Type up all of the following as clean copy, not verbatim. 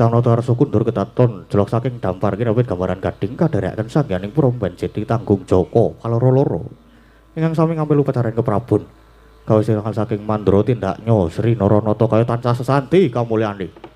Sang Nata Arsa kundur ketaton jelok saking dampar kinawit gambaran gading kadherekaken sangyaning Pramban Jeti tanggung Jaka kaloro-loro. Ingkang sami ngambil upacara keprabun. Gawe sirangan saking Mandra tindaknya Sri Naranata kaya tansah sesanti kamulyane.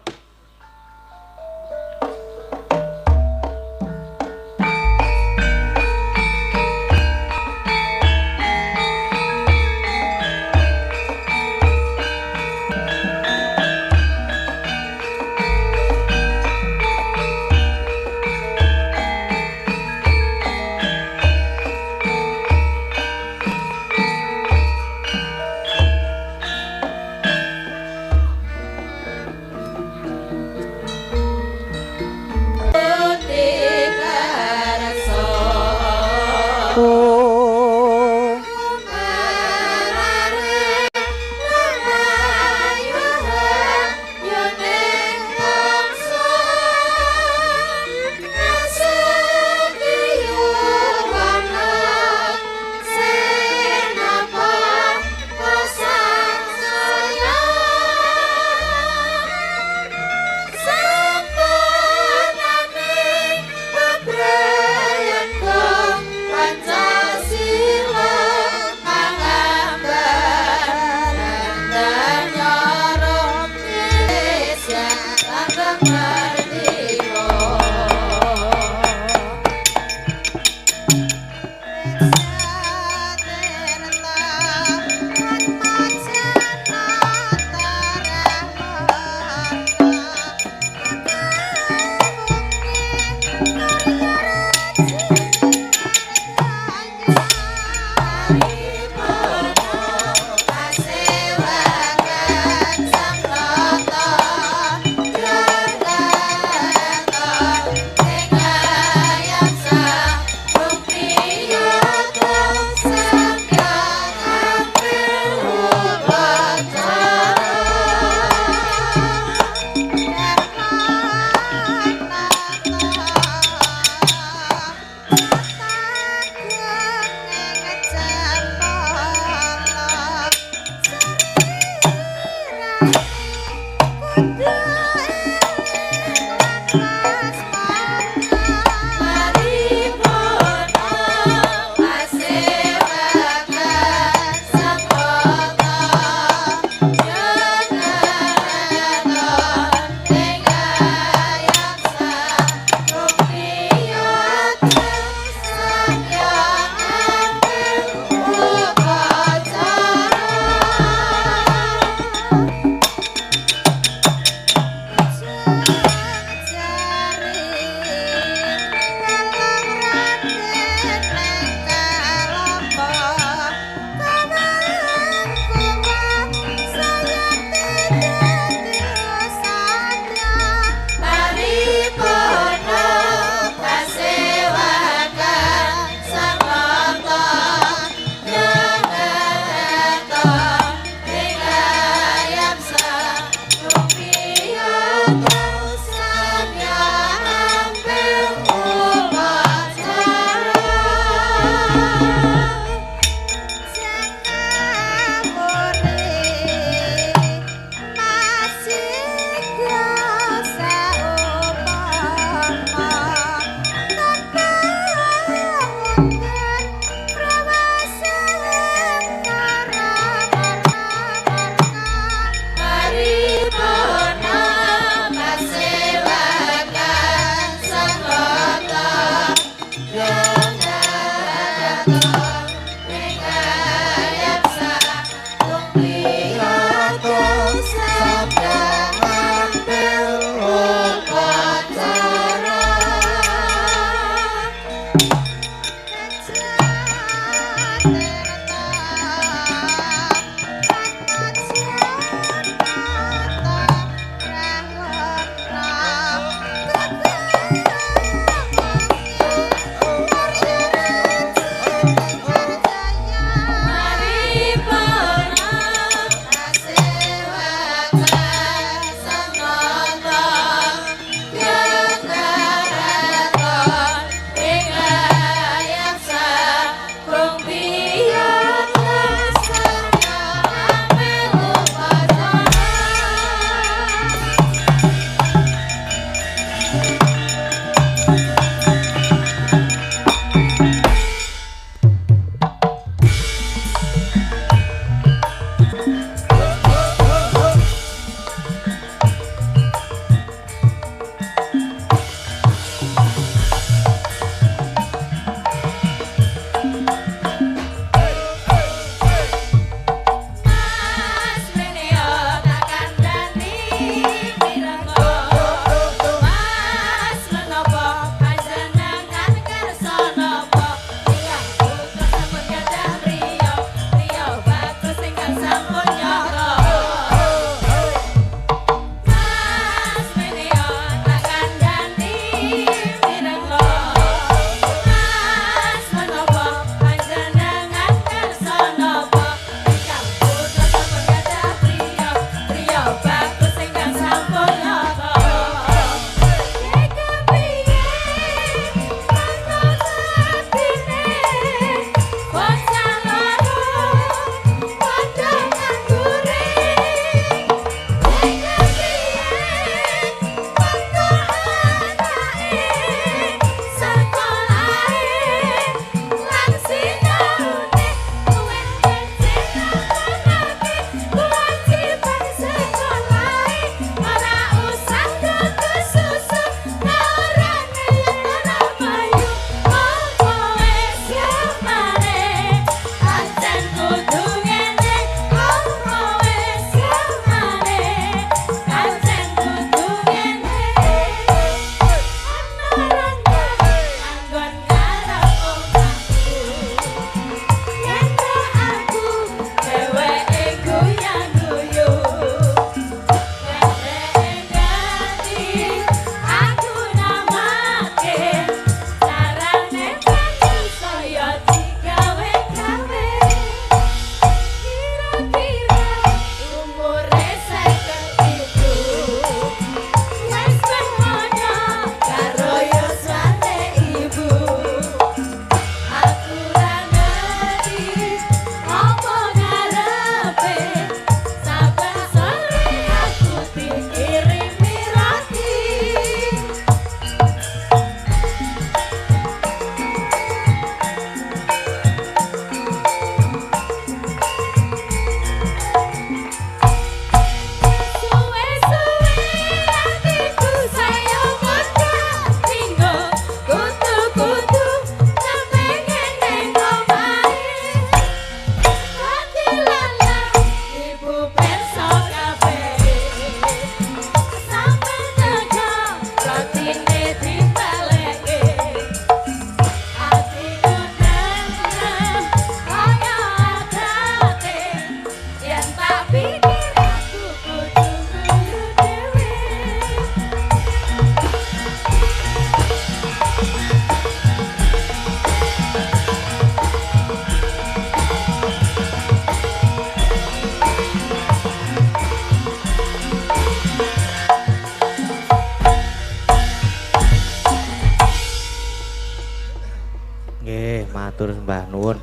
Nggih, matur sembah nuwun.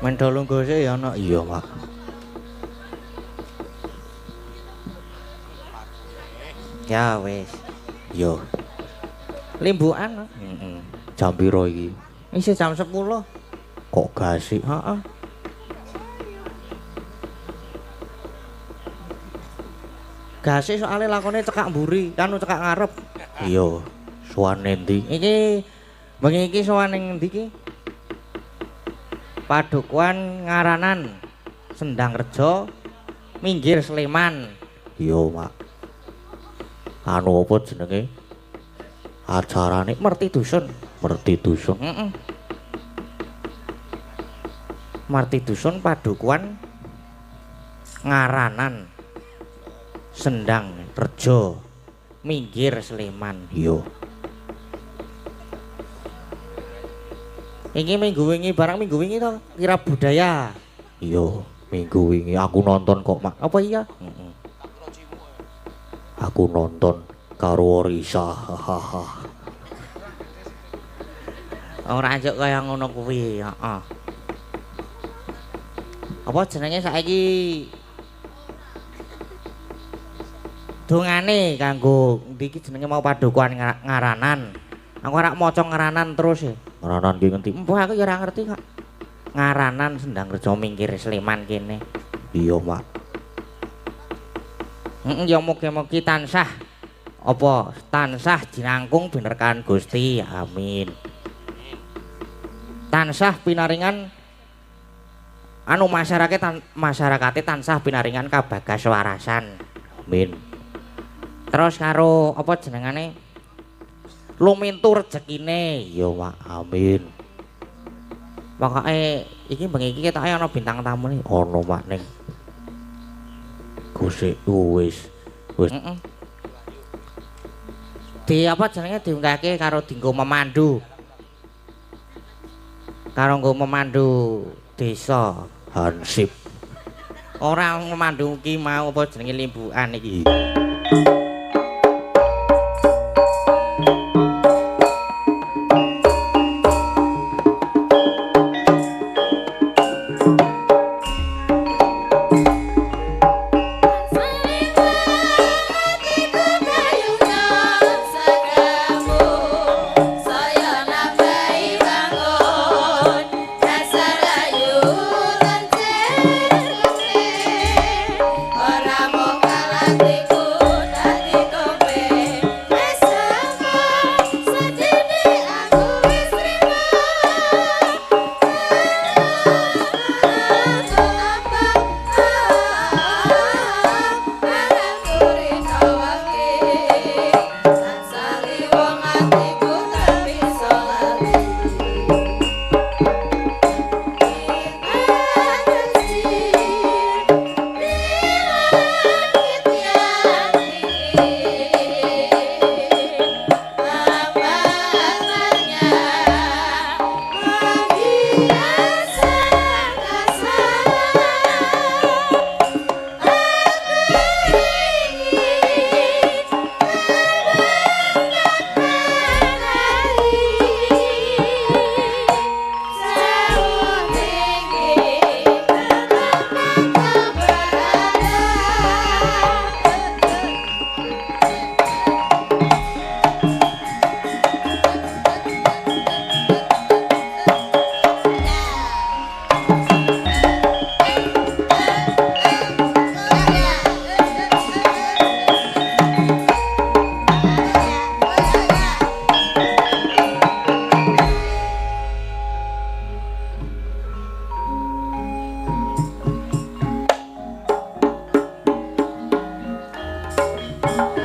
Mendho lunggose ya ana. Iya, Mak. Ya wis. Iya. Limbukan. Jam piro iki? Isih jam 10. Kok gasik? Heeh. Gasik soalnya lakone cekak mburi, kan cekak ngarep. Iya. Sowan endi? Iki bengi iki sowan ning ndi iki? Padukuhan Ngaranan, Sendang Rejo, Minggir Sleman. Iya, Mak. Anu apa jenenge? Acarane Merti Dusun. Merti Dusun. Heeh. Merti Dusun Padukuhan Ngaranan, Sendang Rejo, Minggir Sleman. Iya. Iki minggu wingi barang minggu wingi to kirab budaya. Iya, minggu wingi aku nonton kok, Mak. Apa iya? Aku nonton karo Risa. Hahaha. Ora anjuk kaya ngono kuwi, heeh. Apa jenenge saiki? Dongane kanggo ndi iki jenenge mau padukuhan Ngaranan. Aku ora maca Ngaranan terus ya. Ngaranan ki ngendi? Empuh aku ya ora ngerti kok. Ngaranan Sendang Rejo Minggir Sleman kene. Iya, Mak. Ya mugi-mugi tansah apa tansah jinangkung binerkan Gusti. Amin. Tansah pinaringan anu masyarakate tansah pinaringan kabagas warasan. Amin. Terus karo apa jenengane? Lumintu rezekine. Iya, Mak. Amin. Pokoke iki bengi iki ketoke ana bintang tamu nih. Ono, Mak, ning Gusik wis. Heeh. Di apa jenenge diunggahke karo dinggo memandu. Karo nggo memandu desa Hansip. ora memandu ki mau apa jenenge limbukan iki.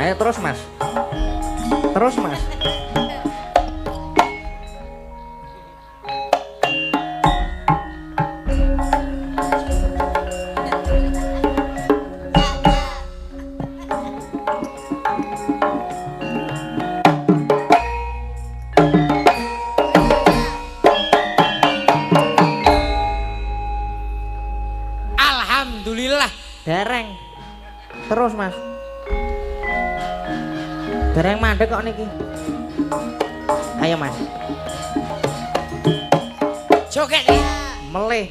Ayo terus Mas. Terus Mas. Alhamdulillah dereng. Terus Mas. Dereng mandek kok niki. Ayo Mas. joget melih.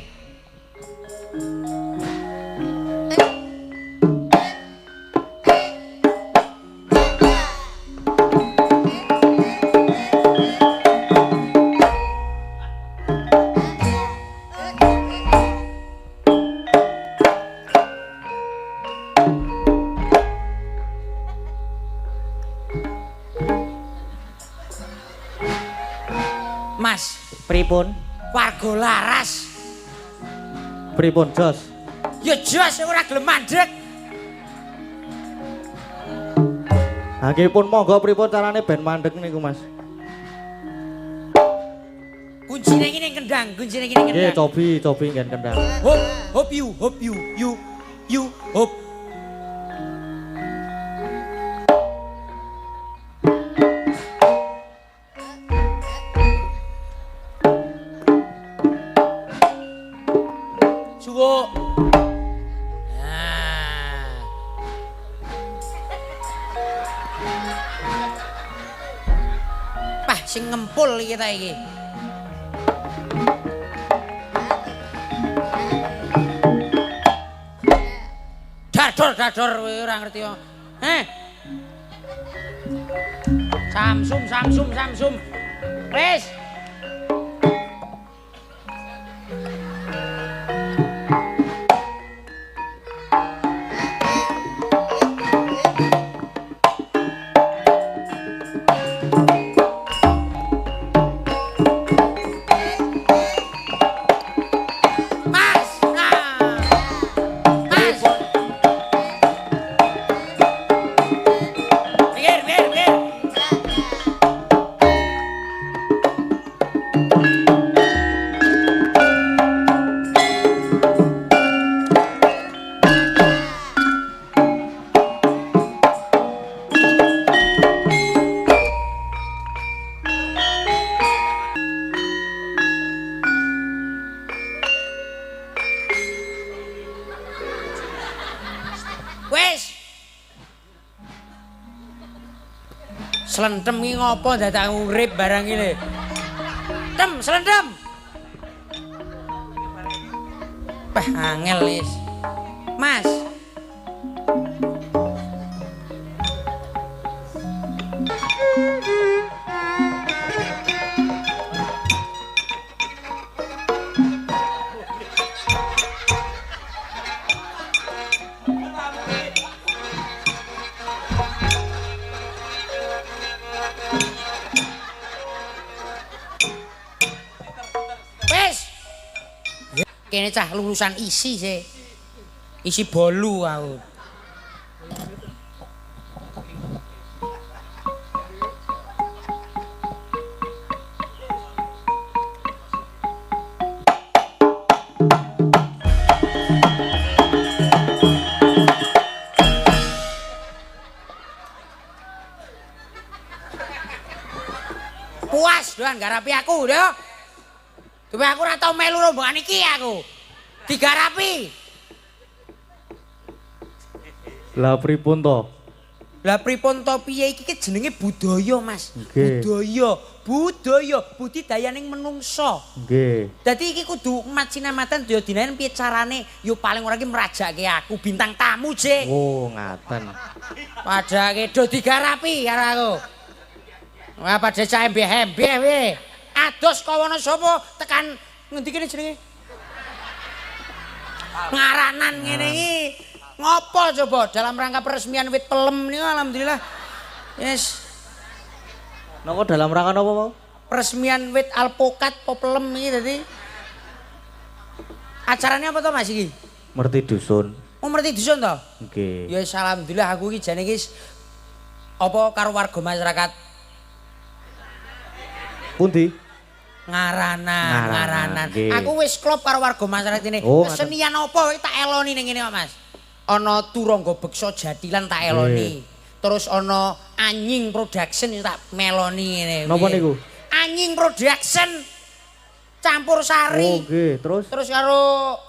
Mas, Pripun? warga laras. Pripun, Jos? Ya jos ora gelem mandeg. Nggih pun monggo pripun carane ben mandeg niku, Mas? Kuncine iki ning kendang, kuncine iki ning Nggih, kendang. cobi ngen kendang. Hop you, hop. Suwo. Nah. Pah sing ngempul kita iki. Dador kowe ora ngerti kok. Samsum. Wis. Mas. Nah. Mas. Mir. Wis. Slendem iki ngopo dadak urip barang iki lho. Slendem. Pah angel wis. Mas. Wis. Kene cah lulusan isi sih. Isi bolu aku. Puas doan garapi aku, yo. Tapi aku ora tau melu rombongan iki aku. Digarapi. Lah pripun to? Lah pripun to piye iki ki jenenge budaya, Mas. Nggih. Budaya, budidayaning menungso. Nggih. Dadi iki kudu emat sinamatan daya dinaen piye carane yo paling ora ki merajake aku bintang tamu, Jek. Oh, ngaten. Padake do digarapi karo aku. Wah, padha cah embeh-embeh we. Ados kawana sapa tekan ngendi kene jenenge? Ngaranan ngene iki. Ngopo coba dalam rangka peresmian wit pelem niku alhamdulillah. Yes. Napa dalam rangka napa mau? Peresmian wit alpokat po pelem iki dadi. Acaranya apa to Mas iki? Merti dusun. Oh, merti dusun to? Nggih. Ya alhamdulillah aku iki jane iki apa karo warga masyarakat Pundi? ngaranan. Nggih. Aku wis klop karo warga masyarakat ini. Oh, Kesenian apa wae tak eloni ning kene kok, Mas. Ana Turangga Beksa Jatilan tak eloni. Terus ana Anying Production tak meloni ngene. Napa niku? Anying Production campur sari. Oh, nggih. Terus karo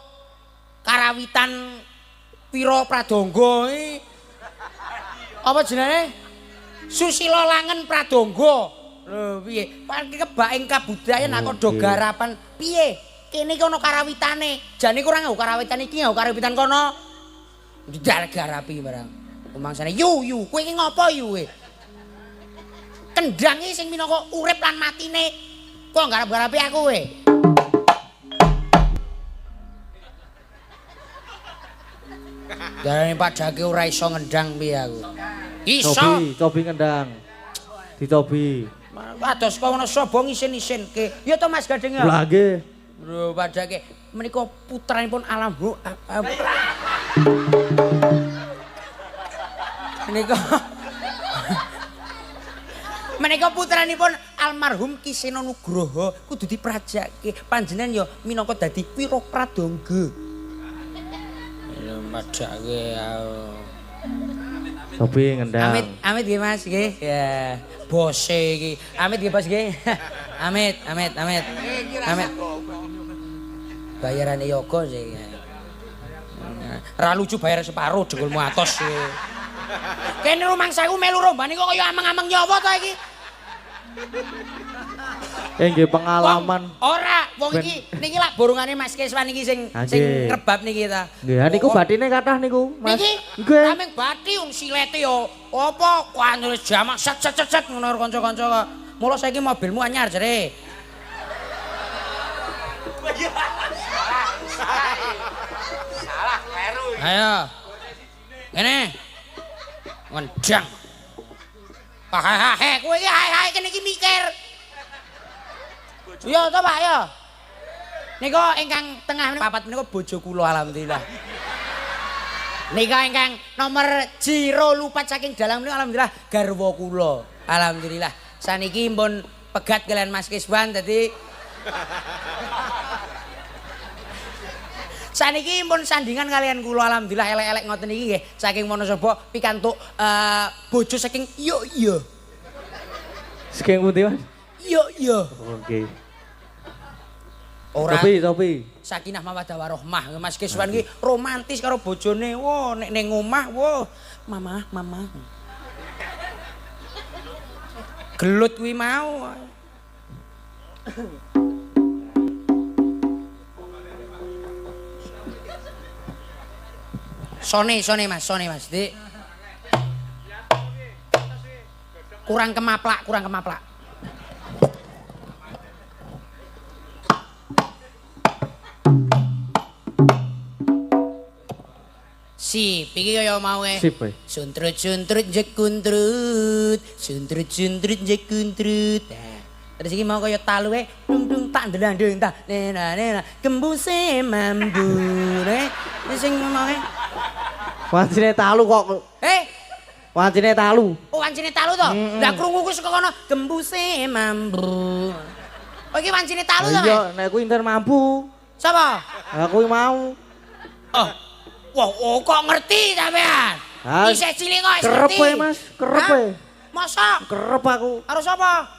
karawitan Pira Pradangga iki. Apa jenenge? Susila Langen Pradangga. Lho piye? Pak kebak ing kabudayan aku do garapan. Piye? Kene iki ana karawitane. Jane kurang nggo karawitan iki nggo karawitan kono. Didal garapi barang. Umangsane yu kowe iki ngopo yu kowe? Kendang iki sing minangka urip lan matine. Kok garap-garapi aku kowe? Darane Pak Jake ora iso ngendang piye aku. Iso. Cobi ngendang. Dicobi. Ados kok ana sapa ngisin-isinke. Ya to Mas Gading ya. Lah nggih. Lho Pak Jake menika putranipun Alamhu. Menika putranipun almarhum Ki Sena Nugroho kudu diprajake. Panjenengan ya minangka dadi Wira Pradangga. Ya padake Cobi ngendang. Amit nggih Mas nggih. Ya, bose iki. Amit nggih Bos nggih. Amit. Bayarane yoga sih. Ra lucu bayar separo jengkulmu atos. Kene rumangsaku melu rombane kok kaya ameng-ameng nyawa to iki. Nggih pengalaman. Ora, wong iki niki lak borongane Mas Keswan iki sing rebab niki ta. Nggih, niku bathine kathah niku, Mas. Nggih. Ameng bathi wong silete yo apa kuwi jamak set ngono kanca-kanca kok. Mula saiki mobilmu anyar jere. Salah kleru. Ayo. Kene. Ngendang. Hahaha, kowe iki hae kene iki mikir. Yo to Pak yo. Nika ingkang tengah papat menika bojo kula alhamdulillah. Nika ingkang nomor 04 saking dalang menika alhamdulillah garwa kula. Alhamdulillah. Saniki pun pegat kalian Mas Kiswan dadi saniki pun sandingan kalian kula alhamdulillah elek-elek ngoten iki nggih saking Wonosobo pikantuk bojo saking yo. Saking pundi Mas? Yo. Oke. Ora Topi. Sakinah mawaddah warahmah. Mas Kiswan iki romantis karo bojone. Wo nek ning omah wo mama. Gelut kuwi mau. Sone Mas. Dik. Kurang kemaplak. Sip, iki kaya mau Sip, Boy. Suntrut jekuntrut. Terus iki mau kaya taluke dung tak ndelandung ta. Nena gembuse mambu. Sing mau Wancine talu kok. Wancine talu. Oh, wancine talu to? Lah krungu ku saka kono gembuse mambu. Oh, iki wancine talu to, Mas? Iya, nek kuwi inten mampu. Sapa? Lah kuwi mau. Oh. Wah, kok ngerti sampean? Isih cilik kok ngerti. Kerep kowe, Mas, kerep kowe. Masa? Kerep aku. Karo sapa?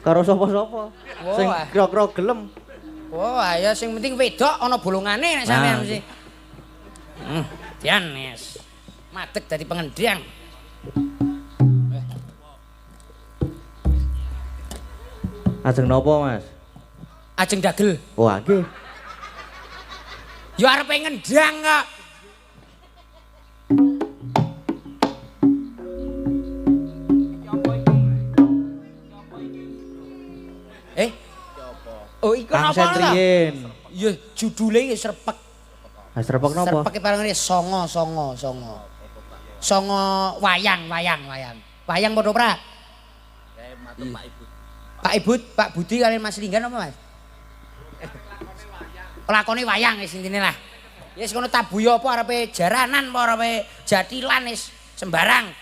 Karo sapa-sapa. Sing kira-kira gelem. Oh, ayo sing penting wedok ana bolongane nek sampean mesti. Dian, Mas. Madeg dadi pengendang. Ajeng napa, Mas? Ajeng dagel. Wah, nggih. Ya arepe ngendang kok. Oh, iku Kang napa to? Sentrien. Ya judule wis repek. Serpek napa? Serpek parangane songo. Songo wayang. Wayang padha pra? Pak Ibut, Pak Budi kalian Mas Linggan apa Mas? Lakone wayang wis intine lah. Ya wis ngono tabuya apa arepe jaranan apa arepe jatilan wis sembarang.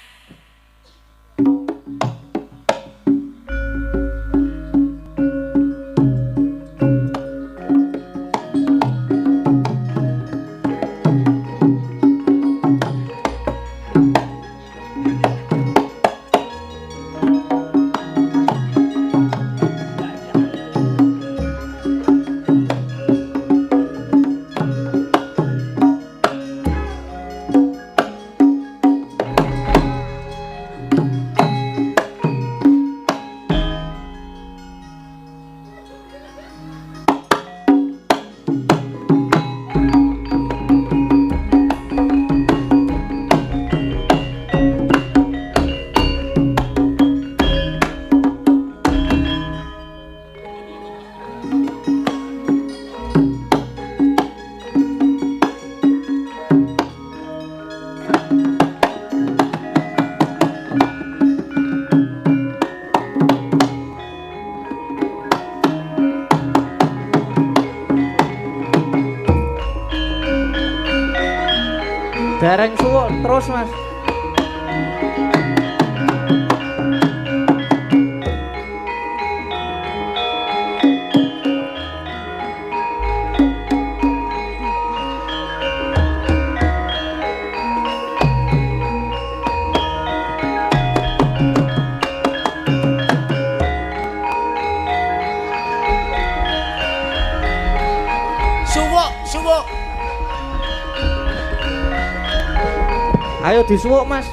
Dereng suwuk terus Mas. Suwuk. Ayo disuwuk Mas.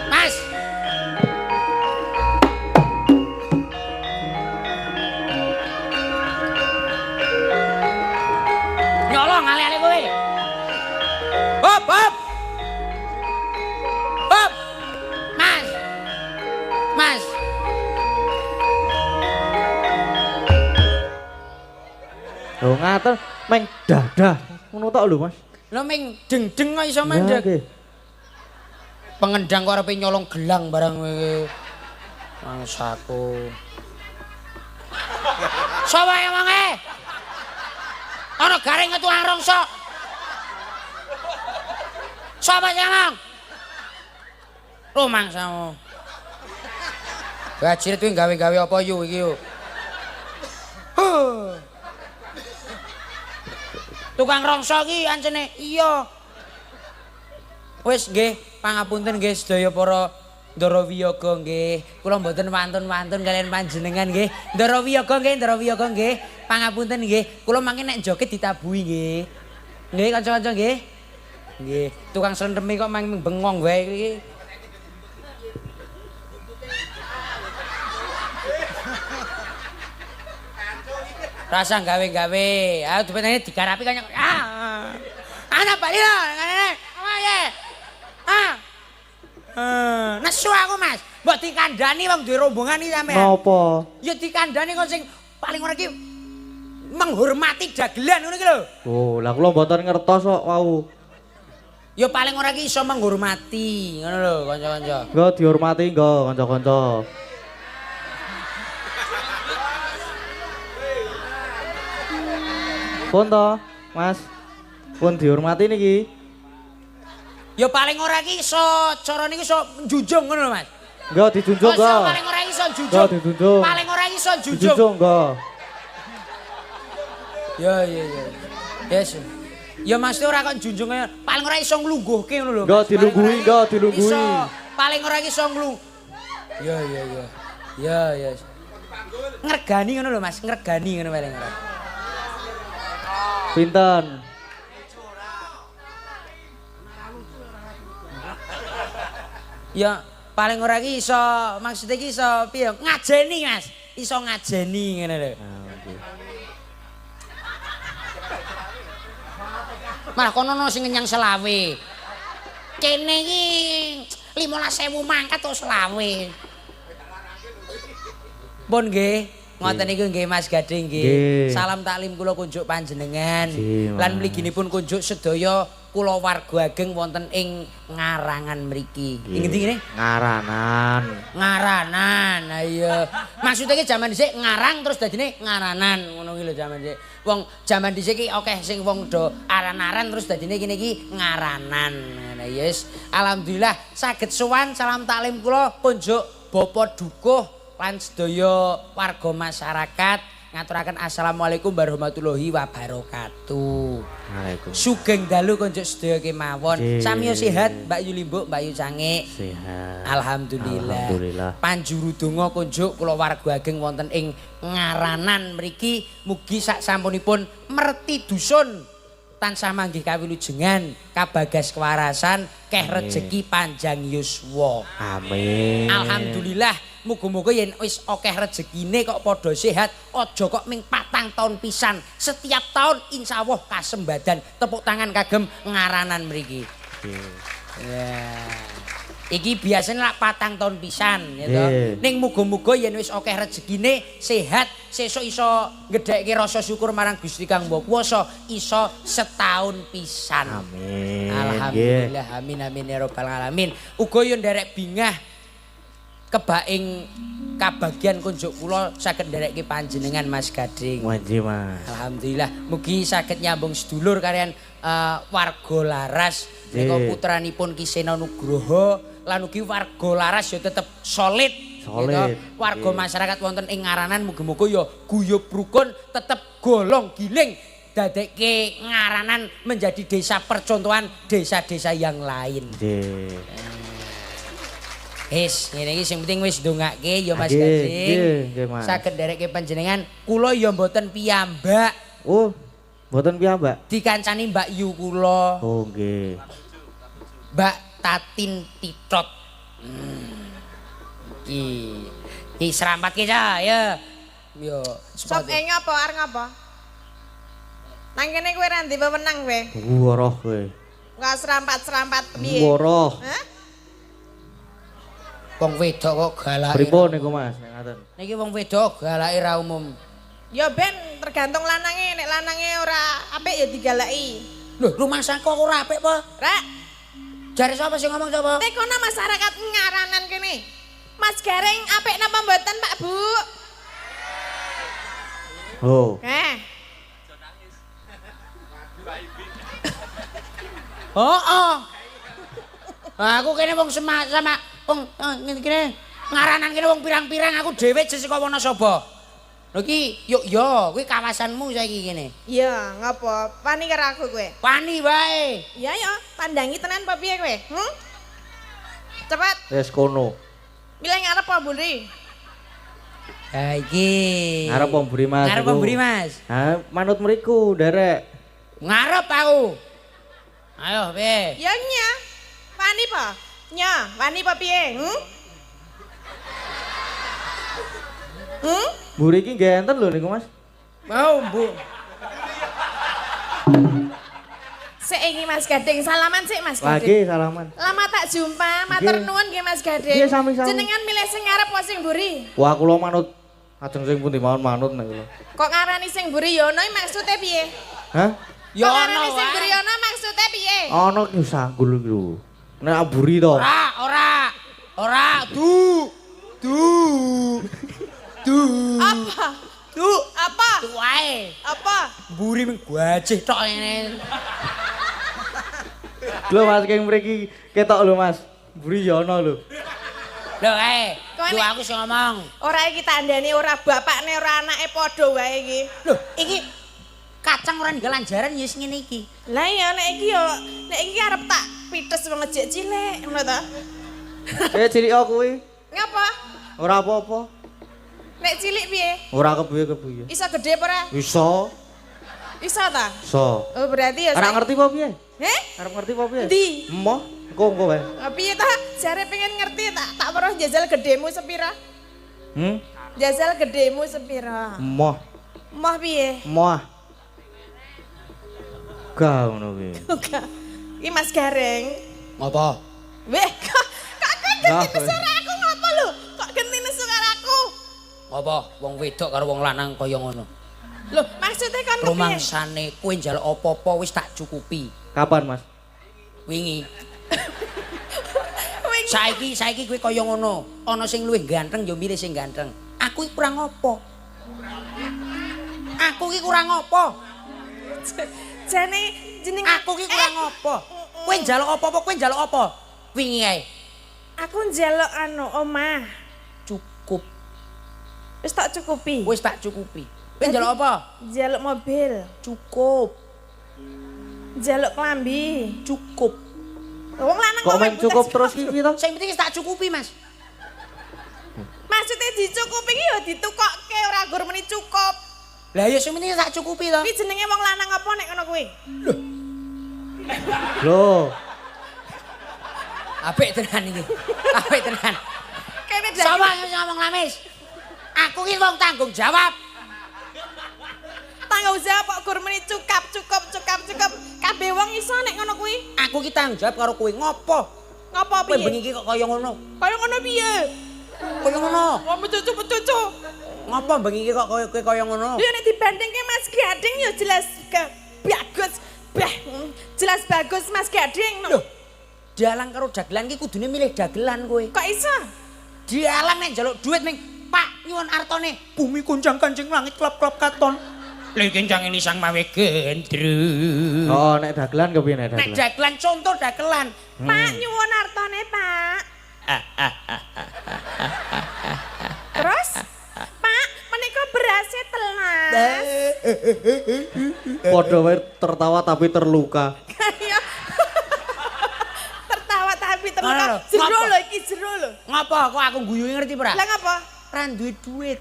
Mas. Nyolong ale-ale kowe. Hop. Mas. Lho ngaten meng dadah. Ngono tok lho Mas. Lho ming deng-deng kok iso Ya, mandek. nggih. Pengendang kok arepe nyolong gelang barang kowe. Mangsaku. Sapa yang mange? Ana garing ketuang rongso. Sapa yang mang? Rumangsamu. Gajiret kuwi gawe-gawe apa yu iki yo? Tukang rongso ki ancene iya. Wis nggih, pangapunten nggih sedaya para Ndara Wiyaga nggih. Kula mboten wantun-wantun kalian panjenengan nggih. Ndara Wiyaga nggih. Pangapunten nggih. Kula mangke nek joget ditabuhi nggih. Nggih kanca-kanca nggih. Nggih, tukang slendeme kok mang bengong wae iki. Rasa gawe-gawe. Ayo dipetane digarapi kaya ana bali lho ngene. Oh ya. Nesu aku Mas. Mbok dikandani wong duwe rombongan iki sampean. Napa? Ya dikandani kok sing paling ora iki menghormati dagelan ngono iki lho. Oh, lah kula mboten ngertos kok wau. Ya paling ora iki iso menghormati ngono lho kanca-kanca. Nggo dihormati nggo kanca-kanca. Pun to, Mas. Pun dihormati niki. Ya paling ora iki iso carane iki iso njunjung ngono lho Mas. Nggo dijunjung nggo. Paling ora iso njunjung. Nggo dijunjung. Paling ora iso njunjung. Dijunjung nggo. Ya. Yes. Ya Mas ora kok njunjung paling ora iso nglungguhke ngono lho. Nggo dilungguhi, nggo dilungguhi. Iso paling ora iso nglung. Ya. Ya. Ngregani ngono lho Mas, ngregani ngono paling ora. Pinten? Ya paling ora iki iso maksud iki iso piye ngajeni Mas, iso ngajeni ngene lho. Malah kono ono sing ngenyang selawe. Kene iki 15.000 mangkat kok selawe. Pun nggih, ngoten niku nggih Mas Gading nggih. Salam taklim kula kunjuk panjenengan. Lan mliginipun kunjuk sedaya kula warga ageng wonten ing Ngarangan mriki. Ing ngendi ngene? Ngaranan. Ayo. Maksudnya ki jaman dhisik ngarang terus dadine ngaranan ngono ki lho jaman dhisik. Wong jaman dhisik ki akeh sing wong do aran-aran terus dadine kene iki ngaranan. Nah yes. Alhamdulillah saged sowan salam taklim kula kunjuk Bapak Dukuh lan sedaya warga masyarakat ngaturaken assalamualaikum warahmatullahi wabarakatuh. Waalaikumsalam. Sugeng dalu konjuk sedaya kemawon. Samiya sehat Mbak Yu Limbuk, Mbak Yu Cangik. Sehat. Alhamdulillah. Panjuru donga konjuk kula warga ageng wonten ing Ngaranan mriki mugi sak sampunipun merti dusun tansah manggih kawilujengan, kabagas kewarasan, keh rejeki panjang yuswa. Amin. Alhamdulillah, muga-muga yen wis akeh rezekine kok padha sehat, aja kok ming 4 tahun pisan. Setiap tahun insyaallah kasembadan. Tepuk tangan kagem Ngaranan mriki. Ya. Iki biasanya lak 4 tahun pisan ya toh. Ning muga-muga yen wis akeh rezekine, sehat, sesuk iso ngedhekke rasa syukur marang Gusti Kang Mbok Kuwasa, iso setahun pisan. Amin. Alhamdulillah, amin ya rabbal alamin. Uga yo nderek bingah kebaing kabagian kunjuk kula saged nderekke panjenengan Mas Gading. Wanji Mas. Alhamdulillah, mugi saged nyambung sedulur kalian warga laras menika putranipun Ki Sena Nugroho lan ugi warga laras ya tetep solid. Solid. Warga masyarakat wonten ing Ngaranan muga-muga ya guyub rukun tetep golong giling dadekke Ngaranan menjadi desa percontohan desa-desa yang lain. Nggih. Ngene iki sing penting wis ndongake ya Mas Nggih, Gading. nggih, Mas. Saged nderekke panjenengan, kula ya mboten piyambak. Oh, mboten piyambak. Dikancani Mbak Yu kula. Oh, nggih. Mbak Tatin Titot. Ki serampat ki ya. Yo, Sok ngapa arep ngapa? Nang kene kowe ra ndek wewenang kowe. Woroh kowe. Enggak serampat-serampat piye? Woroh. Hah? wong wedok kok galake. Pripun niku Mas? Nek ngaten. Niki wong wedok galake ra umum. Ya ben tergantung lanange, nek lanange ora apik ya digalaki. Lho, rumah saka kok ora apik apa? Rek, Jare sapa sing ngomong sapa? nek kono masyarakat Ngaranan kene. Mas Gareng apik napa mboten, Pak Bu? Oh. Oh. Aku kene wong sama wong kene Ngaranan kene wong pirang-pirang aku dhewe jek saka Wonosobo. Lho iki yuk yo kuwi kawasanmu saiki kene. Iya, ngapa? Wani karo aku kowe. Wani wae. Iya ya, tandangi tenan apa piye kowe? Cepet, Wis kono. milih ngarep apa mburi? Ha iki. Ngarep wong mburi Mas. Ngarep niku. wong mburi Mas. Ha, manut mriku, derek. Ngarep aku. Ayo piye? Ya nya. Wani apa? Nya, wani apa piye? Mburi iki nggih enten lho niku Mas. Mau, Bu. Sik iki Mas Gading, salaman sik Mas Gading. Lagi salaman. Lama tak jumpa, matur nuwun nggih Mas Gading. Nggih, sami-sami. Jenengan milih sing ngarep apa sing mburi? Wah, kula manut. Ajeng sing pundi mawon manut nek kula. Kok ngarani sing mburi ya ono maksude piye? Hah? Ya Kok ono ngarani sing mburi wae. ono maksude piye? Ono ki sanggul iki lho. Nek mburi to. Ora. Du. Apa? Apa? Du wae. Apa? Mburi mung gajih tok ngene. Lho Mas keng mriki ketok lho Mas. Mburi ya ono lho. Lho Kok du nek- aku sing ngomong. Ora iki tandane ora bapakne ora anake padha wae iki. Lho, iki kacang ora ninggal anjaran ya wis ngene iki. Lah ya nek iki arep tak pites wong ejek cilik ngono ta. Cilik kuwi. Ngapa? Ora apa-apa. Nek cilik piye? Ora kepiye-kepiye. Iso gede apa ora? Iso. Iso ta? Iso. Oh berarti ya Ora ngerti apa piye? Heh? Arep ngerti apa piye? Ndi? Emoh, engko wae. Ah, piye ta? Jare pengen ngerti tak weruh jajal gedemu sepira? Jajal gedemu sepira? Emoh, Moh piye? emoh. Ga ngono kuwi. Iki Mas Gareng. Apa? Weh, kok genti Lah, nesu karo aku ngapa lho? Kok genti nesu karo aku? Apa wong wedok karo wong lanang kaya ngono? Lho, maksudnya kan kepiye? Rumangsane kowe njaluk apa-apa wis tak cukupi. Kapan, Mas? Wingi. Wing- Saiki kowe kaya ngono. Ana sing luwih ganteng ya milih sing ganteng. Aku iki kurang apa? Jane jeneng Aku ki kurang apa? Kowe njaluk apa-apa, kowe njaluk apa? Wingi ae. Aku njaluk omah. Cukup. Wis tak cukupi. Wis tak cukupi. Kowe njaluk apa? Njaluk mobil, Cukup. njaluk klambi. Cukup. Wong lanang Kok main butas cukup kok. terus iki to? Sing penting wis tak cukupi, Mas. Maksudnya dicukupi iki ya ditukokke ora gur meni cukup. Lah ya sing penting tak cukupi to. Iki jenenge wong lanang apa nek ngono kuwi? Loh, Apik tenan iki. Apik tenan. Kene Sapa sing ngomong lamis? Aku ki wong tanggung jawab. tanggung jawab kok gur meni cukup. Kabeh wong iso nek ngono kuwi. Aku ki tanggung jawab karo kowe ngopo? Ngopo Kowe piye? bengi iki kok kaya ngono. Kaya ngono piye? Kaya ngono. Wong cucu. Ngopo bengi iki kok kowe kaya ngono? Lha nek dibandingke Mas Gading ya jelas bagus. Jelas bagus Mas Gading. Loh, dalang karo dagelan ki kudune milih dagelan kowe. Kok iso? Dialang nek njaluk duit ming Pak nyuwun artone bumi kunjang kanjeng langit klop-klop katon. Lha kencang ini sang mawe gendru. Oh, nek dagelan kepiye nek Nek dagelan? dagelan contoh dagelan. Pak nyuwun artone, Pak. Terus Pak, menika berasnya telas. Padha wae tertawa tapi terluka. Kayak tertawa tapi Ngono terluka. lho, Jero ngapa? lho iki jero lho. Ngapa kok aku guyu ngerti ora? Lah ngapa? Ra duwe duit.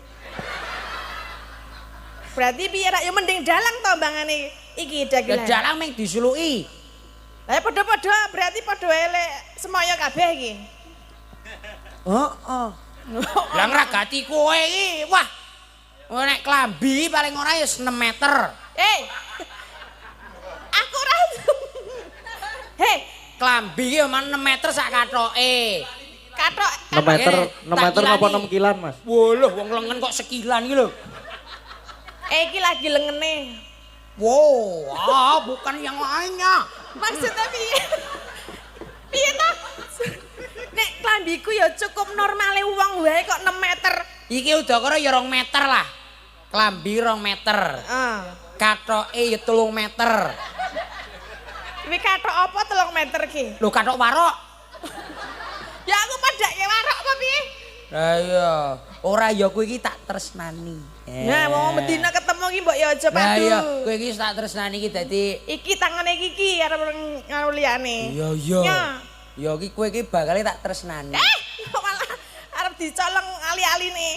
Berarti piye rak ya mending dalang to mbangane iki Ya dagelan. dalang ming disuluki. Lah padha-padha berarti padha elek semoyo kabeh iki. Heeh. Lah ngragati kowe iki, wah. Nek klambi paling ora ya 6 meter. Aku ora. Hei, Klambi ki omah 6 meter sak kathoke. katok 6 meter, 6 meter tak napa kilani. 6 kilan, Mas? Woloh wong lengen kok sekilan iki lho. iki lagi lengene. Wow, bukan yang lainnya. Maksudnya piye? Piye to? Nek klambiku ya cukup normale wong wae kok 6 meter. Iki udakara ya 2 meter lah. Klambi 2 meter. Heeh. Kathoke ya 3 meter. Kuwi katok apa 3 meter ki? Lho kathok warok. Ya aku padake warok apa piye? Lah iya, ora ya kowe iki tak tresnani. Nah, wong medina ketemu ki mbok ya aja Lah padu. iya, kowe iki tak tresnani iki dadi Iki tangane iki arep karo liyane. iya iya. Ya. Ya iki kowe iki bakal tak tresnani. Malah arep dicolong ali-aline.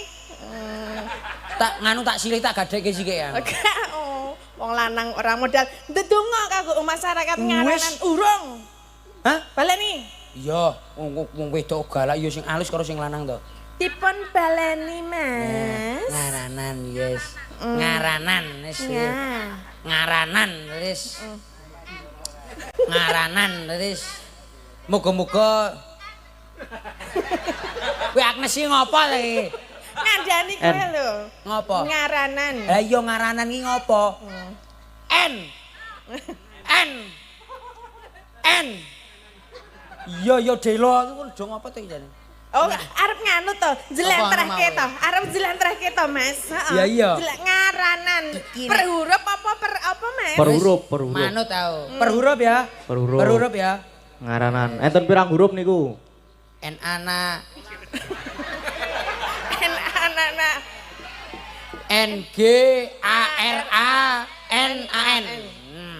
Tak nganu tak silih tak gadekke sithik ya. Oke, oh, wong lanang ora modal ndedonga kanggo masyarakat Wis. ngaranan urung. Hah? Baleni. Iya, wong wedok galak ya sing alus karo sing lanang to. Dipun baleni, Mas. Ngaranan, yes. Ngaranan, wis. Ya. Ngaranan, wis. Ngaranan, wis. Muga-muga kowe Agnes iki ngopo ta iki? Ngandani kowe lho. Ngopo? Ngaranan. Lah iya ngaranan iki ngopo? N. N. N. Iya ya Delo iku do ngopo to iki jane? Oh, arep nganu to, Apa jlentrehke mau? to. Arep jlentrehke to, Mas. Heeh. Iya, iya. Ngaranan. Dikira. Per huruf apa per apa, Mas? Per huruf, per huruf. Manut tau. Per huruf ya. Per huruf. Per huruf ya. Ngaranan. Enten pirang huruf niku? N ana Anak-anak. N G A R A N A N.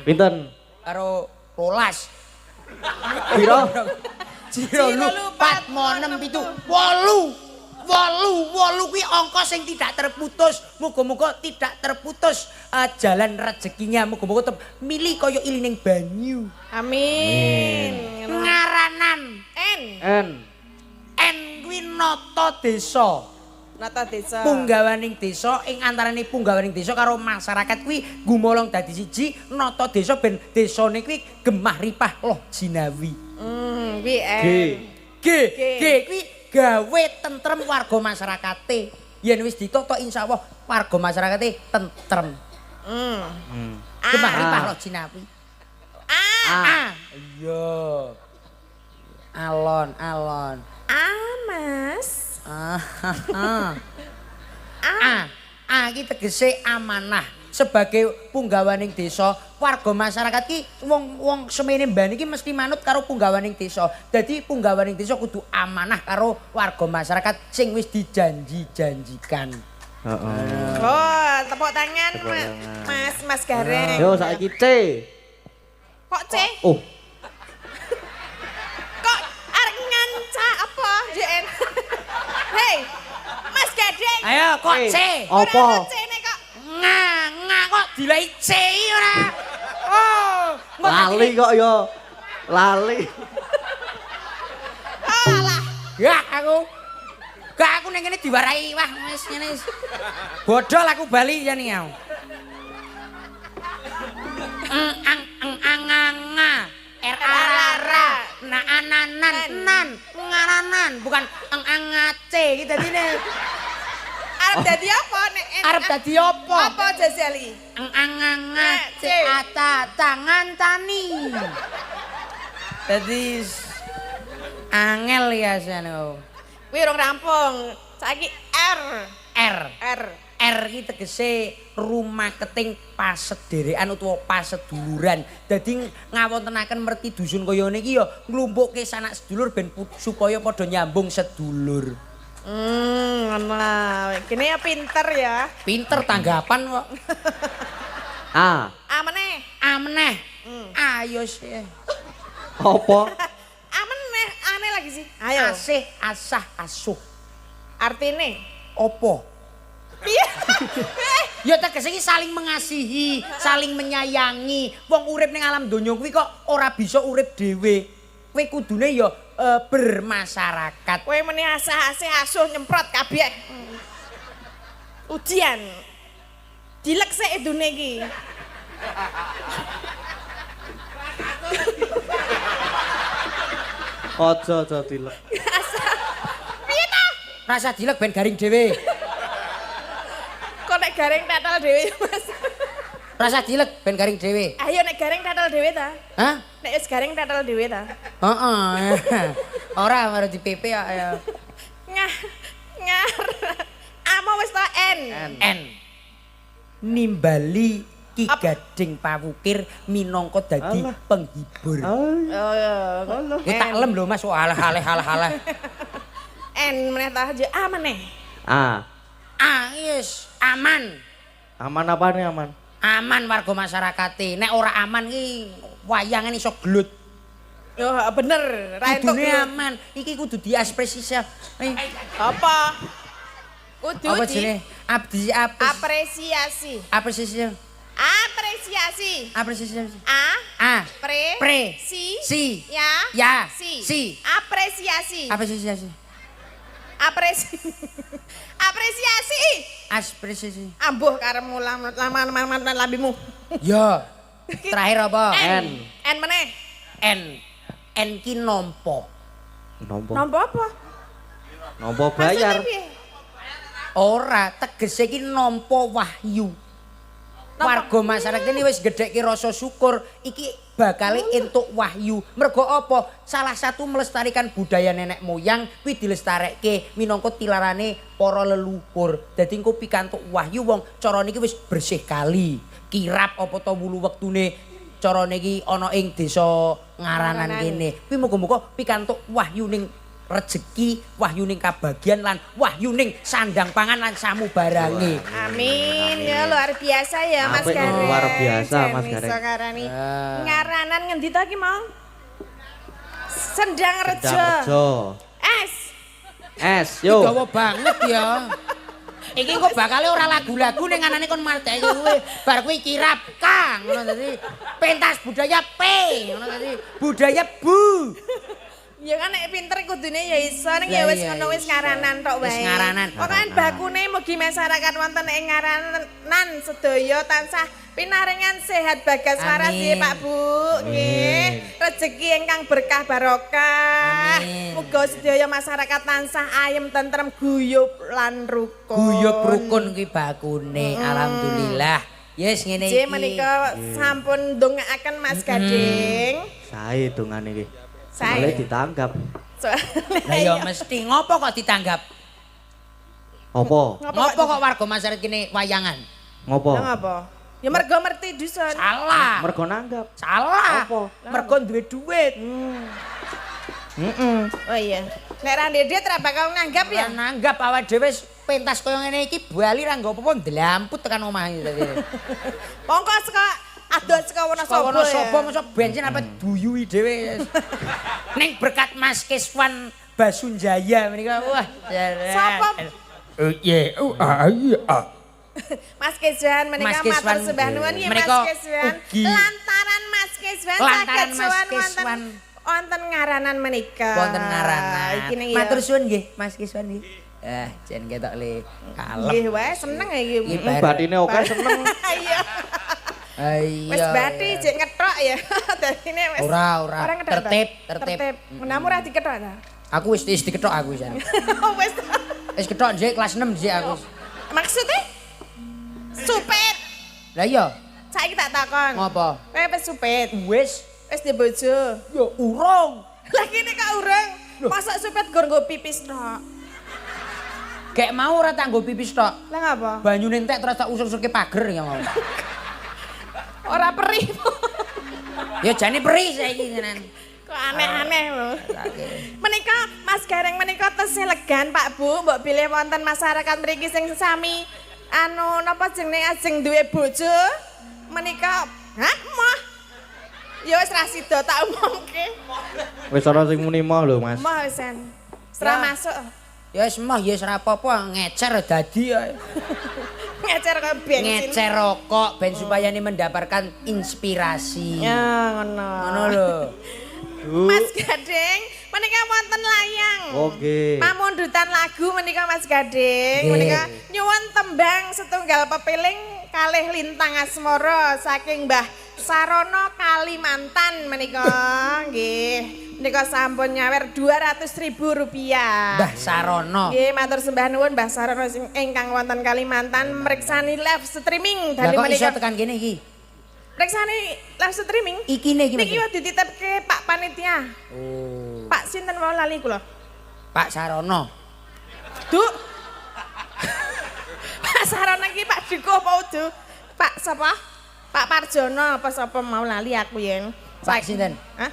Pinten? Karo 12. Piro? Jiro lu 4 mo 6 7 8 kuwi angka sing tidak terputus. Muga-muga tidak terputus jalan rezekinya. Muga-muga tetep milih kaya ilining banyu. Amin. Ngaranan N. N. N kuwi nata desa. Nata desa. Punggawaning desa ing antaraning punggawaning desa karo masyarakat kuwi gumolong dadi siji nata desa ben desane kuwi gemah ripah loh jinawi. Kuwi N. G. G kuwi gawe tentrem warga masyarakate. Yen wis ditata insyaallah warga masyarakate tentrem. Gemah ripah loh jinawi. A. Iya. Alon. Mas. Iki tegese amanah sebagai punggawaning desa, warga masyarakat ki wong semene mbane iki mesti manut karo punggawaning desa. Dadi punggawaning desa kudu amanah karo warga masyarakat sing wis dijanji-janjikan. Heeh. Oh, tepuk tangan, Tepuk tangan. Mas Gareng. Yo saiki C. Kok C? Oh, Kok arek nganca apa, JN? Hei, Mas Gadeng. Ayo kok C. apa? Ora C nek kok. Nga kok dilai C ora. Oh, Lali kok yo. Lali. Oh, alah. ya aku ning kene diwarai wah wis ngene wis. Bodol aku bali jane ya. Anganga R-A-R-A na ananan nan ngaranan bukan angace iki dadine Arep dadi apa nek arep dadi apa Apa Jazali? anganga ata tangan tani dadi angel ya sano Kuwi urung rampung. Saiki R. R. R. R iki tegese rumah keting pasederekan utawa paseduluran. Dadi ngawontenaken merti dusun kaya niki ya nglumpukke sanak sedulur ben supaya padha nyambung sedulur. Ngono. Kene ya pinter ya. Pinter tanggapan kok. A. Meneh. Ameneh. Ayo sih. Apa? Meneh, aneh lagi sih. Ayo. Asih, asah, asuh. Artine Opo? piye? Ya tegese iki saling mengasihi, saling menyayangi. Wong urip ning alam donya kuwi kok ora bisa urip dhewe. Kowe kudune ya bermasyarakat. Kowe meneh asah-asih asuh nyemprot kabeh. Ujian. Dilek sik edune iki. Aja dilek. Piye ta? Rasa dilek ben garing dhewe. Kok nek garing tetel dhewe ya, Mas. Rasa dilek ben garing dhewe. Ayo nek garing tetel dhewe ta. Hah? Nek wis garing tetel dhewe ta. Heeh. Ora baru di PP ya. Ngar. Amo wis ta N. N. Nimbali Ki Gading Pawukir minangka dadi Alah. penghibur. Oh ya. Ki tak lem lho Mas, halah. N meneh ta aja A meneh. A. Yes, aman. Aman apa nih aman? Aman warga masyarakate. Nek ora aman ki wayangan iso gelut. Yo bener, ra entuk. Kudune aman. Iki kudu diekspresisi. Apa? Kudu Apa di jenenge? apresiasi. Apresiasi. Apresiasi. A. Pre. Si. Ya. Si. Si. Apresiasi. Apresiasi. Apresiasi. Ambuh karemu laman lambimu. Ya. Terakhir apa? N. N meneh. N ki nompo. Nompo. Nompo apa? Nompo bayar. Maksudnya piye? Ora, tegese ki nompo wahyu. Warga masyarakat ini wis gedhekke rasa syukur iki bakal entuk wahyu. Mergo apa? Salah satu melestarikan budaya nenek moyang kuwi dilestarekke minangka tilarane para leluhur. Dadi engko pikantuk wahyu wong carane iki wis bersih kali. Kirap apa to wulu wektune carane iki ana ing desa Ngaranan kene. Kuwi muga-muga pikantuk wahyu ning rezeki, wahyu ning kabagian lan wahyu ning sandang pangan lan samu barange. Amin. Ya luar biasa ya Mas Apik, Gareng. luar biasa, Mas Jan Gareng. iso ngarani. Ngaranan ngendi ta ki mau? Sendang Rejo. Rejo. S. S yo. Gawa banget ya. Iki kok bakal ora lagu-lagu ning anane kon marteke kuwi. Bar kuwi kirap Kang, ngono dadi pentas budaya P, ngono dadi budaya Bu. Ya kan nek pinter kudune ya iso ning ya wis ngono wis ngaranan tok wae. Wis ngaranan. Pokoke bakune mugi masyarakat wonten ing ngaranan sedaya tansah pinaringan sehat bagas waras Amin. nggih Pak Bu. Nggih. Rezeki ingkang berkah barokah. Amin. Muga sedaya masyarakat tansah ayem tentrem guyub lan rukun. Guyub rukun kuwi bakune. Alhamdulillah. Yes ngene iki. Nggih menika sampun ndongaaken Mas Gading. Sae dongane iki. Sae. Boleh ditanggap. Lah ya mesti ngopo kok ditanggap? Apa? Ngopo kok warga masyarakat kene wayangan? Ngopo? Lah ngapa? Ya mergo merti dusun. Salah. Mergo nanggap. Salah. Apa? Mergo duwe duit. Oh iya. Nek ra ndedet ra bakal nanggap ya. Ya nanggap awake dhewe pentas kaya ngene iki bali ra nggo apa-apa ndlamput tekan omah iki tadi. Mongko saka adoh saka Wonosobo. Wonosobo masa bensin apa duyui dhewe. Ning berkat Mas Kiswan Basunjaya menika wah. Sapa? Iya. Mas Kiswan menika Mas Kiswan. matur sembah nuwun ya Mas Menika Kiswan. ugi. Lantaran Mas Kiswan Lantaran saged Mas sowan Kiswan. wonten ngaranan menika. Wonten ngaranan. Iki ning ya. Matur suwun nggih Mas Kiswan nggih. Jen ketok le kalem. Nggih wae seneng ya iki. Iki bar- Batine oke seneng. Iya. Iya. Wis bati jek ngethok ya. Dadine wis Ora. ngethok ta? Tertib. Menamu ra dikethok ta? Aku wis dikethok aku wis. Wis. Wis kethok njek kelas 6 njek aku. Maksudnya supet. Lah iya, Saiki tak takon. ngopo? Kowe wis supet. Wis Wis di bojo. yo urung. Lah kene kok urung. Masa supet gur nggo pipis tok. Gek mau ora tak nggo pipis tok. Lah ngapa? Banyune entek terus tak usur-usurke pager ya mau. Ora perih. Ya jane perih saiki tenan. Kok aneh-aneh lho. Menika Mas Gareng menika tesih legan Pak Bu, mbok bilih wonten masyarakat mriki sing sami anu napa jenenge ajeng duwe bojo. Menika, hah, mah. Ya wis ra sida tak umumke. Wis ana sing muni mah lho, Mas. Mah wis en. Sra Ya. masuk. Ya wis mah ya wis ora apa-apa ngecer dadi ya. Ngecer kaya bensin. Ngecer rokok ben supaya ini mendapatkan inspirasi. Ya ngono. Ngono lho. Mas Gading, menika wonten layang. Oke. Pamundutan lagu menika Mas Gading, Nggih. menika nyuwun tembang setunggal pepiling kalih lintang asmara saking Mbah Sarono Kalimantan menika nggih. Menika sampun nyawer Rp200.000. Mbah Sarono. Nggih, matur sembah nuwun Mbah Sarono sing ingkang wonten Kalimantan mriksani live streaming Lah dali kok iso menika. tekan kene iki? Mriksani live streaming. Iki ne iki. Niki Mas. wis dititipke Pak Panitia. Oh. Pak sinten wae lali kula. Pak Sarono. Duk. Pak Sarono iki Pak Duko apa Udu? Pak sapa? Pak Parjono apa sapa mau lali aku yen. Pak sinten? Hah?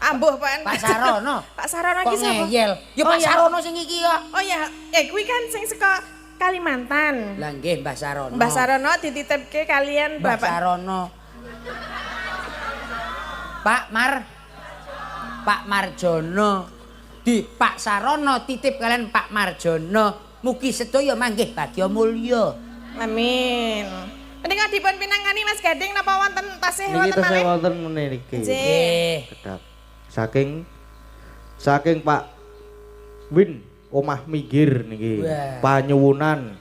Ambuh Pak. Pak Sarono. Pak Sarono Kok iki sapa? ngeyel? Ya Oh, Pak iya. Sarono sing iki kok. Oh ya, kuwi kan sing saka Kalimantan. Lah nggih Mbah Sarono. Mbah Sarono dititipke kalian Mbah Bapak. Sarono. Pak Marjono. Di Pak Sarono titip kalian Pak Marjono. Mugi sedaya manggih bagya mulya. Amin. Menika dipun pinangani Mas Gading napa wonten tasih Niki wonten tesih malih? wonten meniki. Nggih. Nggih. Kedap. Saking Pak Win omah minggir niki. Wah. Panyuwunan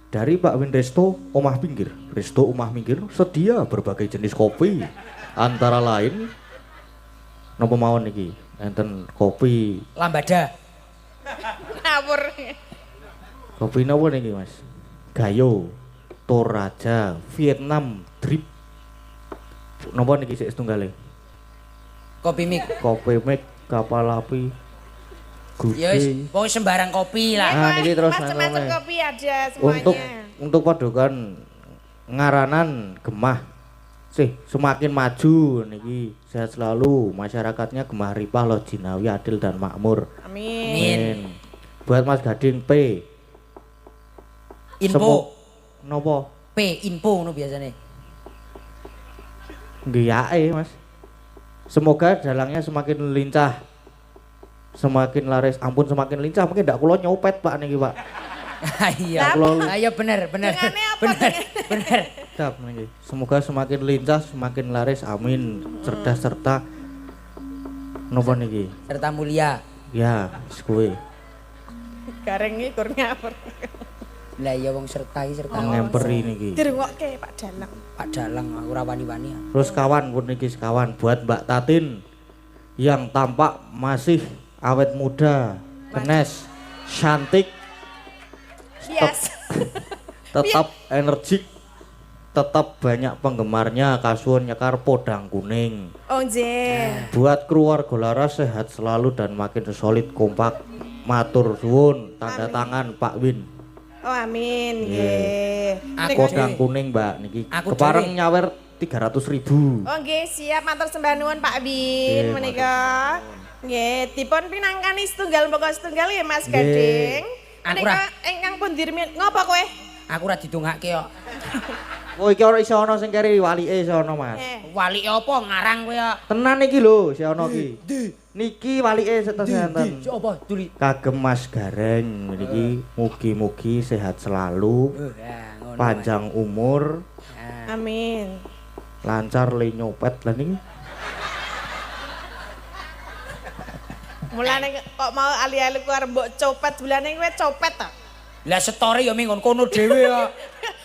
dari Pak Win Resto omah pinggir. Resto omah minggir sedia berbagai jenis kopi. Antara lain napa mawon niki? Enten kopi. Lambada. Ngawur. Kopi napa niki, Mas? Gayo, Toraja, Vietnam Drip. Napa niki sik setunggale? Kopi mik. Kopi Mik, kapal api. Ya wis, Gude. pokoke sembarang kopi lah. Ah, niki terus macam-macam nang- kopi ada semuanya. Untuk padukan ngaranan gemah semakin maju niki sehat selalu masyarakatnya gemah ripah loh jinawi adil dan makmur. Amin. Amin. Buat Mas Gading P. Info. Nopo? P info ngono biasane. Nggih yae, Mas. Semoga dalangnya semakin lincah. Semakin laris, ampun semakin lincah. Mungkin ndak kula nyopet Pak niki, Pak. Iya. Ayo bener. Dengannya apa Bener. Siap niki. Semoga semakin lincah, semakin laris. Amin. Cerdas serta nopo niki? Serta mulia. Ya, wis kuwi. Gareng iki kur ngawur. Lah iya wong serta iki serta. Ngemperi niki. Dirungokke Pak Dalang. Pak Dalang aku ora wani-wani. Terus kawan pun niki sekawan buat Mbak Tatin yang tampak masih awet muda, kenes, cantik, Yes. tetap energik, tetap banyak penggemarnya kasuun nyekar podang kuning. Oh nggih. Buat keluarga laras sehat selalu dan makin solid kompak. Matur suwun, tanda Amin. tangan Pak Win. Oh amin nggih. Aku Menika- Podang kuning Mbak niki. Aku Kepareng dhewe. nyawer 300.000. Oh nggih, siap matur sembah nuwun Pak Bin Nggih, menika. Nggih, dipun pinangkani setunggal mboko setunggal ya Mas Nggih. Gading. Aku Menika ra- ingkang pun dirmi ngopo kowe? Aku ora didongake kok. Oh iki ora iso ana sing keri walike iso ana Mas. Wali apa ngarang kowe kok. Tenan iki lho, si ana iki. Niki walike setes enten. Apa tuli? Kagem Mas Gareng niki mugi-mugi sehat selalu, Ngono. panjang umur, Mas. Amin. lancar le nyopet lah niki. Mulane kok mau ali-ali keluar mbok copet, bulane kowe copet ta? Lah story ya minggon kono dhewe kok.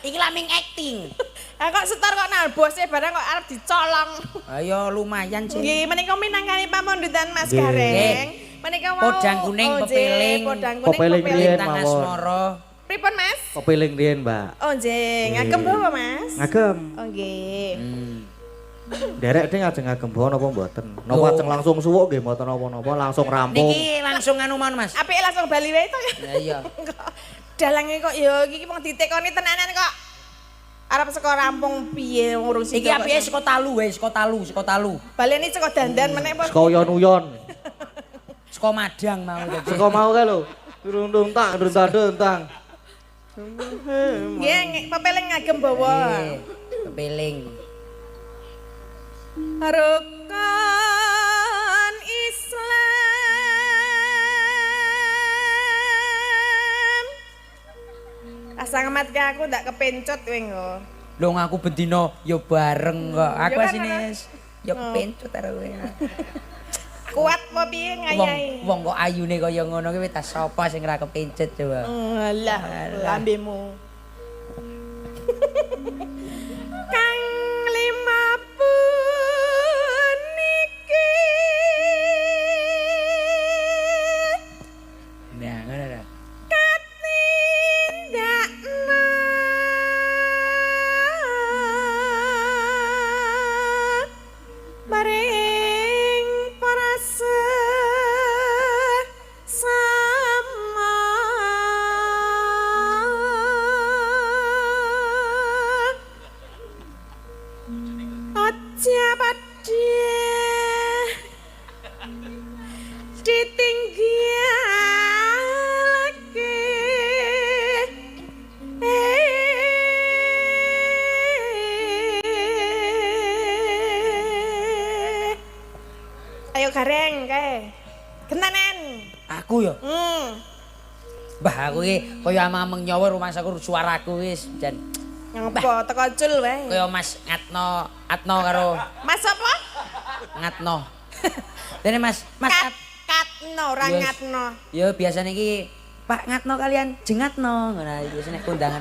Iki lah ming acting. Ah kok setor kok nang bose barang kok arep dicolong. Ayo lumayan sih. Nggih, menika minangkani pamundutan Mas Nggih. Gareng. Menika wau Podang kuning, nggih, pepeling. Podang kuning Pepeling pepeling. riyen. Lintang mawon. asmara. Pripun Mas? Kepiling riyen, Mbak. Oh nggih, ngagem bawa Mas. Ngagem. Oh nggih. Derek ding ajeng ngagem bawa napa mboten? Napa ajeng langsung suwuk nggih mboten napa-napa langsung rampung. Niki langsung anu mon Mas. Apike langsung bali wae to ya. Ya iya. Dalange kok ya iki wong ditekoni tenanan kok. Arep saka rampung piye ngurung sing. Iki apike saka talu wae, saka talu. Baleni saka dandan meneh apa? Saka uyon-uyon. Saka madang mau dadi. Saka mau kae lho. Durung tang, tang. Nggih, pepeling ngagem bawa. Nggih, kepeling. Rukun Islam. Asal ngematke aku ndak kepencut kowe nggo. Lho aku bendina ya bareng kok. Aku Ya kan, asine ya kepencut karo kowe. Kuat apa piye ngayahi? Wong kok ayune kaya ngono kuwi tas sapa sing ora kepencut coba. Alah, lambemu. Kang lima puniki. Nah, ngono lho. Katindakna maring para sesama. Aja padhe ditinggalake. Ayo gareng kae. Gentanen. Aku ya. Mbah aku iki kaya amang nyawa rumahku suaraku wis jan Ngapa teko cul wae. kaya Mas Atno karo Mas apa? Ngatno. Dene Mas Katno ora Yes. ngatno. Ya biasane iki Pak Ngatno kalian Jengatno. Ngono biasane kondangan.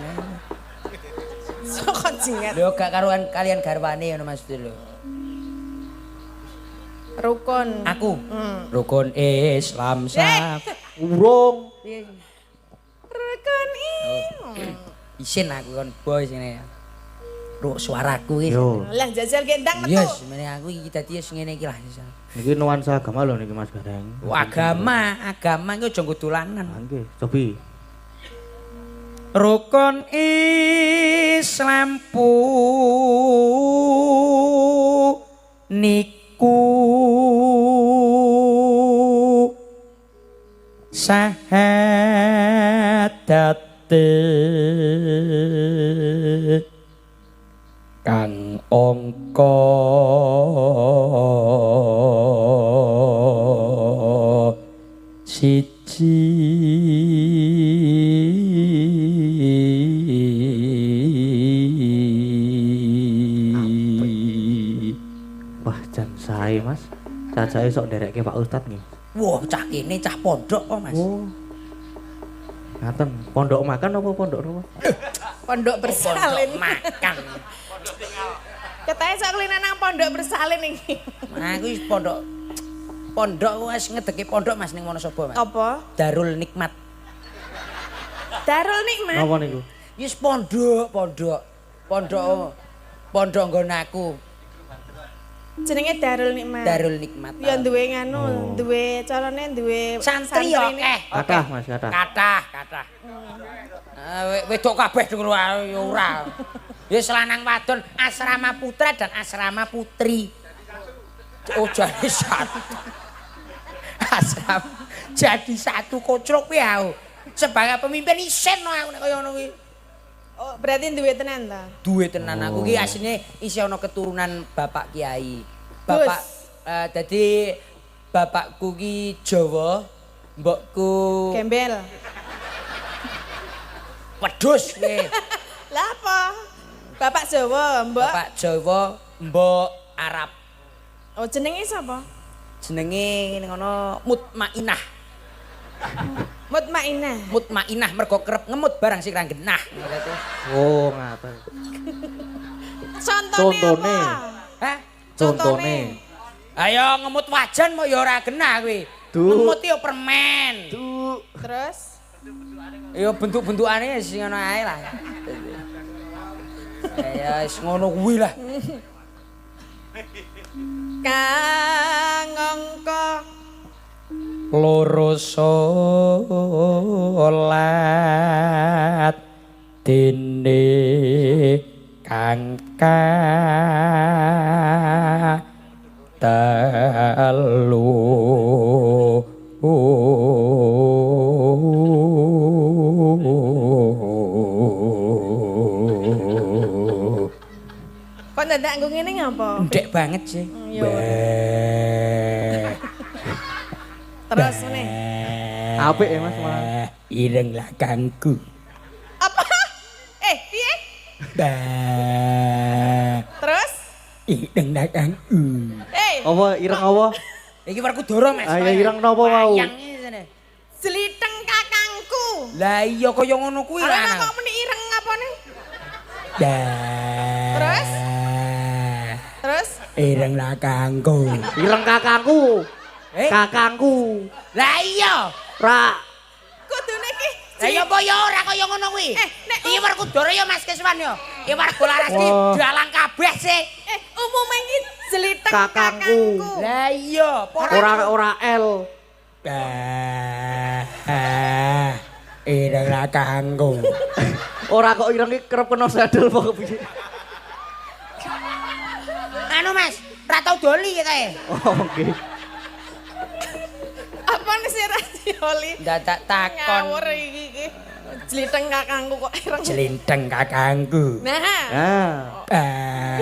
Soko jingat. Lho gak karuan kalian garwane ngono Mas lho. Rukun. Aku. Rukun Islam sah. Urung. Rukun Isin aku kon boy sini. Ruk suaraku iki. Yo. Lah jajal gendang metu. Yes, meneh aku iki dadi ngene iki lah. Niki nuansa agama lho niki Mas Gareng. Agama iki aja nggo dolanan. Nggih, cobi. Rukun Islam niku syahadat kang angka siji. Wah, jan sae Mas. Cacake sok nderekke Pak Ustad nggih. Wah, cah kene cah pondok kok, Mas. Oh. Ngaten, pondok makan apa pondok apa? Pondok bersalin. Pondok makan. Ketae sok kelina nang pondok bersalin iki. Nah, aku wis pondok wis ngedeki pondok Mas ning Wonosobo, Mas. Apa? Darul Nikmat. Darul Nikmat. Napa niku? Wis pondok nggon aku. Jenenge Darul Nikmat. Darul Nikmat. Ya duwe nganu, duwe carane duwe Santri ya santrine. akeh. Kathah Mas, kathah. Kathah. Wedok kabeh denger wae ya ora. Ya lanang wadon asrama putra dan asrama putri. Oh jadi satu. Asrama jadi satu kocrok kuwi aku. Sebagai pemimpin isen no aku nek kaya ngono kuwi. Oh, berarti duwe tenan ta? Duwe tenan aku ki asline isih ana keturunan bapak kiai. Bapak dadi bapakku ki Jawa, mbokku Gembel. wedhus kuwi. Lah apa? Bapak Jawa, Mbak. Bapak Jawa, mbok Arab. Oh, jenenge sapa? Jenenge ngene ngono Mutmainah. Mutmainah mergo kerep ngemut barang sing ra genah. Oh, ngaten. Contone Contone. apa? Hah? Contone. Ayo ngemut wajan mok ya ora genah kuwi. Ngemut yo permen. Terus Ya bentuk-bentukane sing ngono ae lah. Ya wis ngono kuwi lah. kang angka loro salat dene kang telu kok dadak nggo ngene ngapa? ndek banget sih. Yo. Terus nih. Apik ya Mas Mas. Ireng lakangku. Apa? Piye? Terus? Ireng lakangku. Apa ireng apa? Iki Werkudara Mas. Ah ya ireng napa mau? Wayang iki sene. Sliteng kakangku. Lah iya kaya ngono kuwi Ora lah. kok meni ireng ngapane? Terus? Terus? Ireng lakangku. Ireng kakangku. Kakangku. Lah iya. Ra. Kudune iki. Lah iya apa ya ora kaya ngono kuwi? nek Iki Werkudara ya Mas Keswan ya. Iki Warga Laras iki dalang kabeh sih. Umume iki sliteng Kakangku. kakangku. Lah iya, Ora L. Ireng lakangku. Ora kok ireng iki kerep kena sadel apa kepiye? Anu Mas, ra tau doli kita ya. Oh, oke. Apa nih sih rasioli? Dadak takon. Ngawur iki. Sliteng kakangku kok ireng. Jelinteng kakangku. Nah, Ah.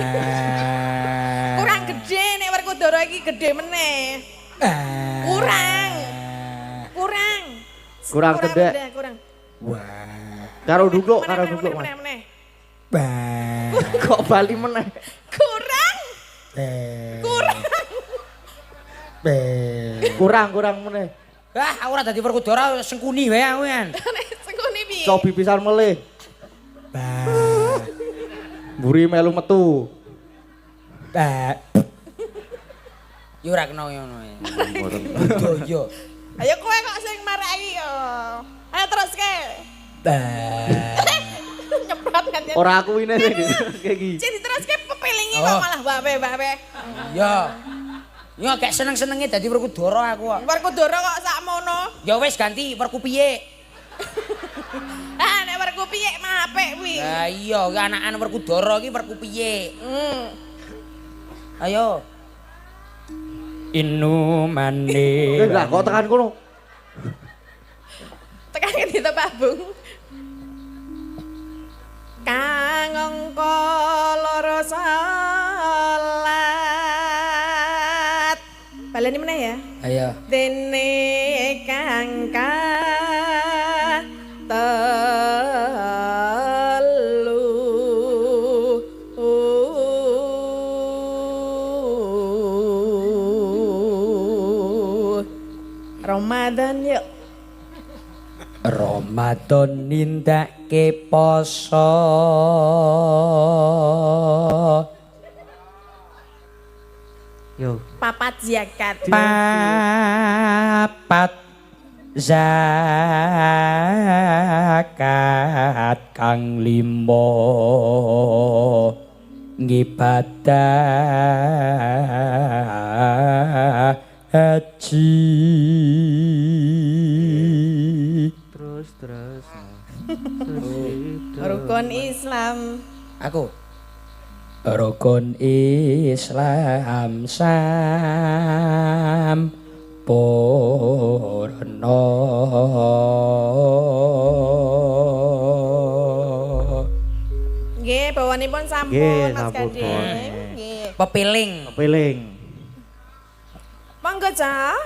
kurang gede nek Werkudara iki gede meneh. Kurang. Kurang gede. Kurang. Wah. Karo duguk, Meneh, karo meneh, duguk Mas. meneh, meneh. Bah. Kok bali meneh? Kurang. Kurang. Kurang meneh. Ah, aku ora dadi Werkudara sengkuni wae aku kan. Nek sekuni piye? Cobi pisan melih. Bah. Mburi melu metu. Bah. Yo ora kena ngono ya. Yo. Ayo kowe kok sing maraki yo. Ayo teruske. Bah. Nyeprat kan ya. Ora aku ini sing kayak iki. Cek diteruske pepelingi kok malah babe. Yo. Yo gak seneng-senenge dadi Werkudara aku kok. Werkudara kok sakmono. Ya wis ganti Werku piye? Ah nek werku piye mah apik kuwi. Lah iya, anakan Werkudara iki Werku piye? Ayo. Inu mane. Lah kok tekan kono. Tekan ngendi to Pak Bung? Kang angka loro salat. Baleni meneh ya. Ayo. Dene kang Ramadan yuk. Ramadan nindake poso. Yo. Papat zakat. Papat zakat kang limo ngibadah haji. Terus. Rukun Islam. Aku rukun Islam sampurna. Nggih, bawanipun sampun Nggih, Mas sampun. Gading. Nggih. Pepiling. Peling. Monggo, Cak.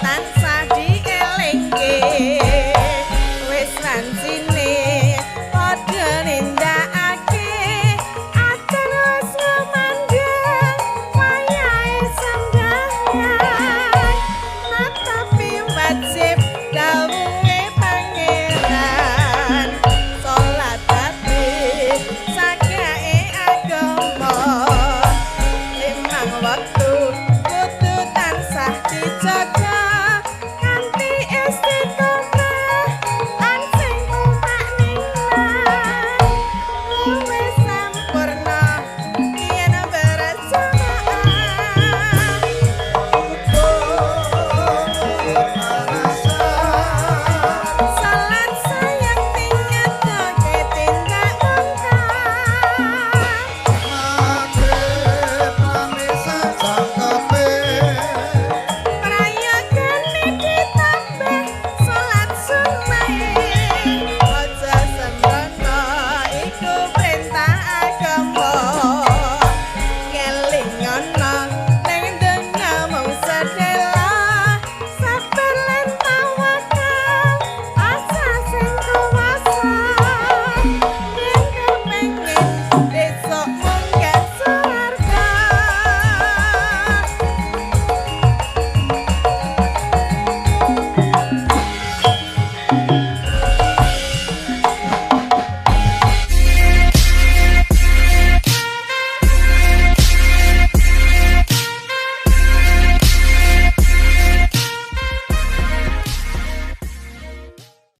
tansah